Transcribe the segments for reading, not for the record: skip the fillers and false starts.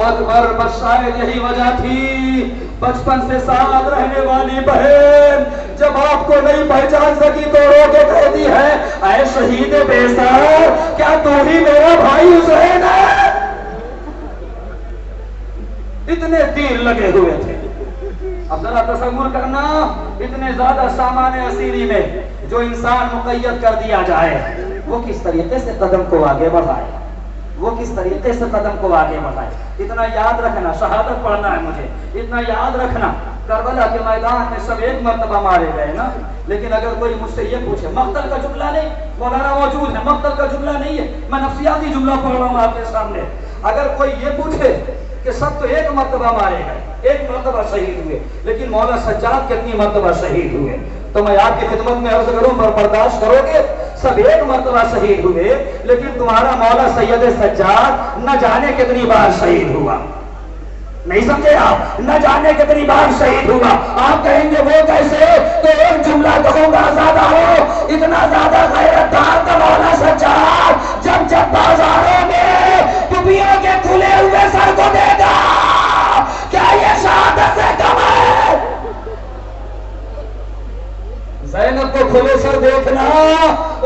اکبر، بس شاید یہی وجہ تھی بچپن سے ساتھ رہنے والی بہن جب آپ کو نہیں پہچان سکی تو رو کے کہتی ہے اے شہید بیسار، کیا تو ہی میرا بھائی حسین ہے؟ اتنے تیر لگے ہوئے تھے۔ اب ذرا تصور کرنا، اتنے زیادہ سامان اسیری میں جو انسان مقید کر دیا جائے وہ کس طریقے سے قدم کو آگے بڑھائے، وہ کس طریقے سے قدم کو آگے بڑھائے۔ اتنا یاد رکھنا، شہادت پڑھنا ہے مجھے، اتنا یاد رکھنا کربلا کے میدان میں سب ایک مرتبہ مارے گئے نا، لیکن اگر کوئی مجھ سے یہ پوچھے، مقتل کا جملہ نہیں، مولانا موجود ہے، مقتل کا جملہ نہیں ہے، میں نفسیاتی جملہ پڑھ رہا ہوں آپ کے سامنے، اگر کوئی یہ پوچھے کہ سب تو ایک مرتبہ مارے گئے، ایک مرتبہ شہید ہوئے، لیکن مولا سجاد کتنی مرتبہ شہید ہوئے، تو میں آپ کی خدمت میں عرض کروں، پر برداشت کرو گے؟ سب ایک مرتبہ شہید ہوئے، لیکن تمہارا مولا سید سجاد نہ جانے کتنی بار شہید ہوا۔ نہیں سمجھے آپ؟ نہ جانے کتنی بار شہید ہوا۔ آپ کہیں گے وہ کیسے؟ تو ایک جملہ کہوں گا، زیادہ ہو، اتنا زیادہ غیرت دار کا مولا سجاد جب بازاروں میں ٹوپیوں کے کھلے ہوئے سر کو دے گا، کیا یہ شہادت سے کم ہے؟ زینب کو کھلے سر دیکھنا،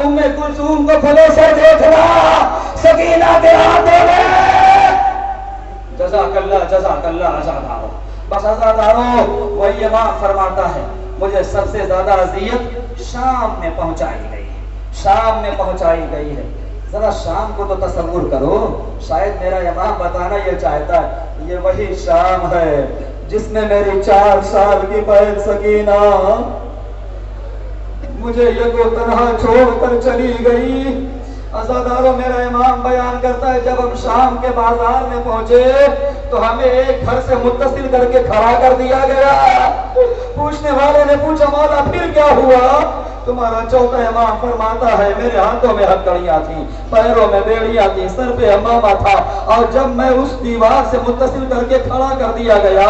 ام کلثوم کو کھلے سر دیکھنا، سکینہ کے ہاتھوں میں جزاک اللہ آزادارو، بس آزادارو۔ وہی امام فرماتا ہے مجھے سب سے زیادہ اذیت شام میں پہنچائی گئی ہے، شام میں پہنچائی گئی ہے۔ ذرا شام کو تو تصور کرو، شاید میرا امام بتانا یہ چاہتا ہے یہ وہی شام ہے جس میں میری 4 سال کی بہن سکینہ مجھے یکو تنہا چھوڑ کر چلی گئی۔ عزادارو، میرا امام بیان کرتا ہے جب ہم شام کے بازار میں پہنچے تو ہمیں ایک گھر سے متصل کر کے کھڑا کر دیا گیا۔ پوچھنے والے نے پوچھا مولا پھر کیا ہوا؟ تمہارا چوتھا امام فرماتا ہے میرے ہاتھوں میں ہتھکڑیاں تھیں، پیروں میں بیڑیاں تھیں، سر پہ امامہ تھا، اور جب میں اس دیوار سے متصل کر کے کھڑا کر دیا گیا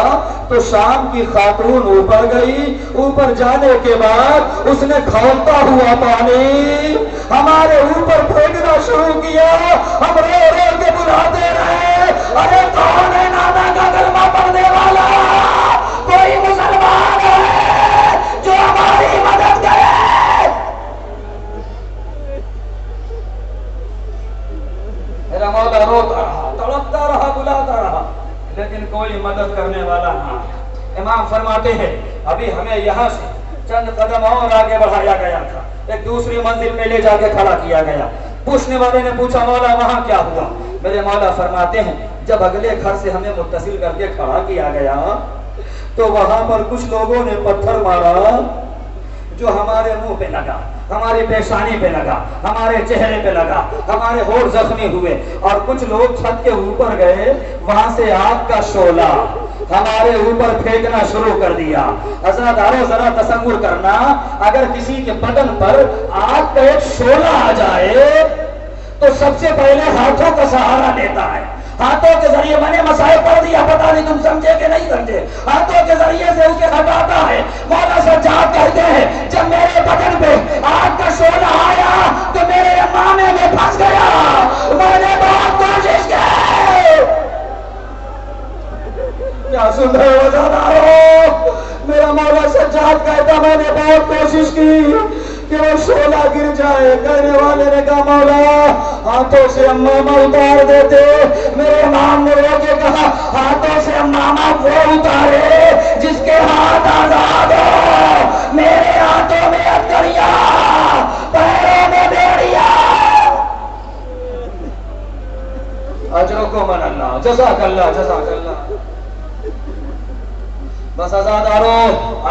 تو شام کی خاتون اوپر گئی، اوپر جانے کے بعد اس نے کھولتا ہوا پانی ہمارے اوپر پھینکنا شروع کیا۔ ہم رو رو کے بلاتے رہے، ارے کون ہے نانا کا کلمہ پڑھنے والا؟ کوئی مسلمان ہے جو ہماری مدد کرے؟ میرا مولا روتا رہا، تڑپتا رہا، بلاتا رہا، لیکن کوئی مدد کرنے والا نہ آیا۔ امام فرماتے ہیں ابھی ہمیں یہاں سے چند قدم اور آگے بڑھایا گیا تھا، ایک دوسری منزل میں لے جا کے کھڑا کیا گیا۔ پوچھنے والے نے پوچھا مولا وہاں کیا ہوا؟ میرے مولا فرماتے ہیں جب اگلے گھر سے ہمیں متصل کر کے کھڑا کیا گیا تو وہاں پر کچھ لوگوں نے پتھر مارا جو ہمارے منہ پہ لگا، ہماری پیشانی پہ لگا، ہمارے چہرے پہ لگا، ہمارے ہونٹ زخمی ہوئے، اور کچھ لوگ چھت کے اوپر گئے، وہاں سے آگ کا شعلہ ہمارے اوپر پھینکنا شروع کر دیا۔ عزادارو ذرا تصور کرنا، اگر کسی کے بدن پر آگ کا ایک شعلہ آ جائے تو سب سے پہلے ہاتھوں کا سہارا لیتا ہے، ہاتھوں کے ذریعے، میں نے مسائل پڑھ دیا، پتا نہیں تم سمجھے کہ نہیں سمجھے، ہاتھوں کے ذریعے سے اسے ہٹاتا ہے۔ مولا سجاد کہتے ہیں جب میرے بدن پہ آگ کا شعلہ آیا تو میرے امامے میں پھنس گیا، میں نے بہت کوشش کی۔ کیا سن رہے ہو عزادارو؟ میرا مولا سجاد کہتا میں نے بہت کوشش کی کہ وہ شعلہ گر جائے۔ کہنے والے نے کہا مولا ہاتھوں سے امامہ اتار دیتے۔ میرے امام نے رو کے کہا ہاتھوں سے امامہ وہ اتارے جس کے ہاتھ آزاد ہو، میرے ہاتھوں میں ہتھکڑیاں، پیروں میں بیڑیاں۔ اجرکم اللہ، جزاک اللہ، جزاک اللہ۔ بس عزادارو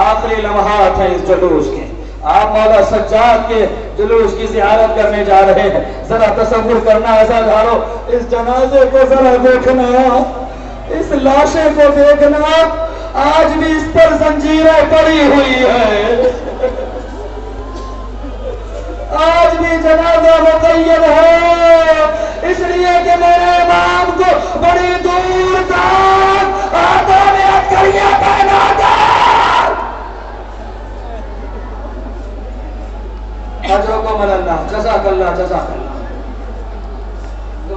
آخری لمحات ہیں اس جلوس کے، آپ مولا سجاد کے جلوس کی زیارت کرنے جا رہے ہیں۔ ذرا تصور کرنا عزادارو، اس جنازے کو ذرا دیکھنا، اس لاشے کو دیکھنا، آج بھی اس پر زنجیریں پڑی ہوئی ہے، آج بھی جنازہ مقید ہے، اس لیے کہ میرے امام کو بڑی دور تک ہاتھوں میں ہتھکڑیاں پہنا کر اجرکم اللہ، جزاک اللہ، جزاک اللہ۔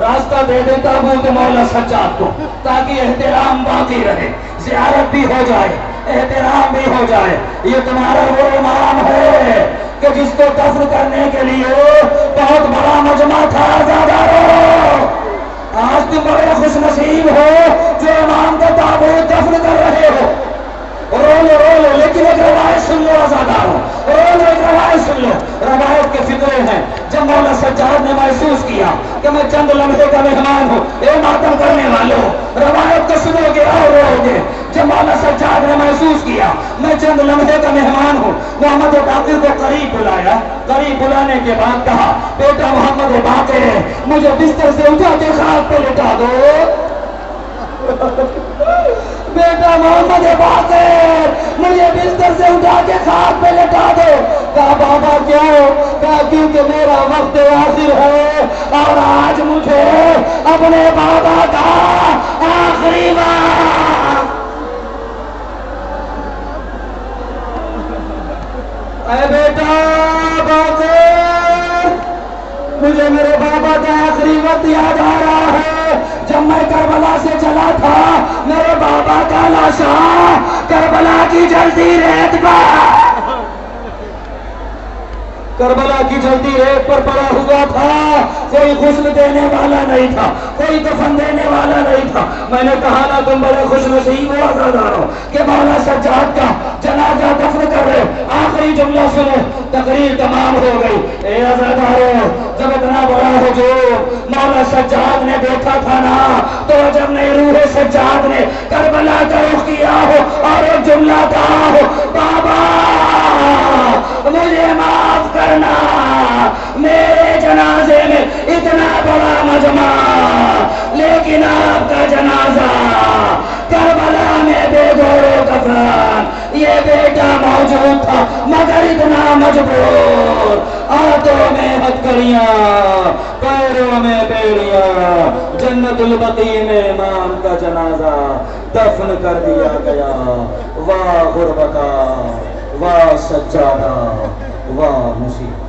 راستہ دے دے تابوت مولا سجاد کو تاکہ احترام باقی رہے، زیارت بھی ہو جائے، احترام بھی ہو جائے۔ یہ تمہارا وہ امام ہے کہ جس کو دفن کرنے کے لیے بہت بڑا مجمع تھا۔ آزادارو، آج تم بڑے خوش نصیب ہو جو امام کا تابوت دفن کر رہے ہو۔ رو لو لیکن ایک روایت سن لو آزادارو، ایک روایت سن لو۔ روایت کے فکرے ہیں جب مولا سجاد نے محسوس کیا کہ میں چند لمحے کا مہمان ہوں، اے ماتم کرنے والوں روایت کو سنو گے اور رو گے۔ جب مولا سجاد نے محسوس کیا میں چند لمحے کا مہمان ہوں، محمد باقر کو قریب بلایا، قریب بلانے کے بعد کہا بیٹا محمد باقر مجھے بستر سے اٹھا کے خاک پہ لٹا دو۔ بیٹا محمد باقر مجھے بستر سے اٹھا کے خاک پہ لٹا دو۔ کہا بابا کیوں؟ کہا کیونکہ میرا وقت آخر ہے اور آج مجھے اپنے بابا کا آخری وقت۔ اے بیٹا باقر مجھے میرے بابا کا آخری وقت یاد آ رہا ہے۔ جب میں کربلا سے چلا تھا میرے بابا کا لاشا کربلا کی جلتی ریت پر، کربلا کی جلتی ریت پر پڑا ہوا تھا، کوئی غسل دینے والا نہیں تھا، کوئی کفن دینے والا نہیں تھا۔ میں نے کہا نا تم بڑے خوش نصیب ہو آزادارو کہ مولا سجاد کا جنازہ دفن کر رہے۔ آخری جملہ سنو، تقریر تمام ہو گئی۔ اے آزادارو جب اتنا بڑا ہجوم مولا سجاد نے دیکھا تھا نا تو جب نے روح سجاد نے کربلا کا رخ کیا ہو اور ایک جملہ کہا ہو بابا مجھے معاف کرنا، میرے جنازے میں اتنا بڑا مجمع لیکن آپ کا جنازہ کربلا میں بے گور و کفن، یہ بیٹا موجود تھا مگر اتنا مجبور، ہاتھوں میں ہتھکڑیاں پیروں میں بیڑیاں، جنت البقیع میں امام کا جنازہ دفن کر دیا گیا۔ واہ غربتا، واہ سجادہ، واہ مصیبت۔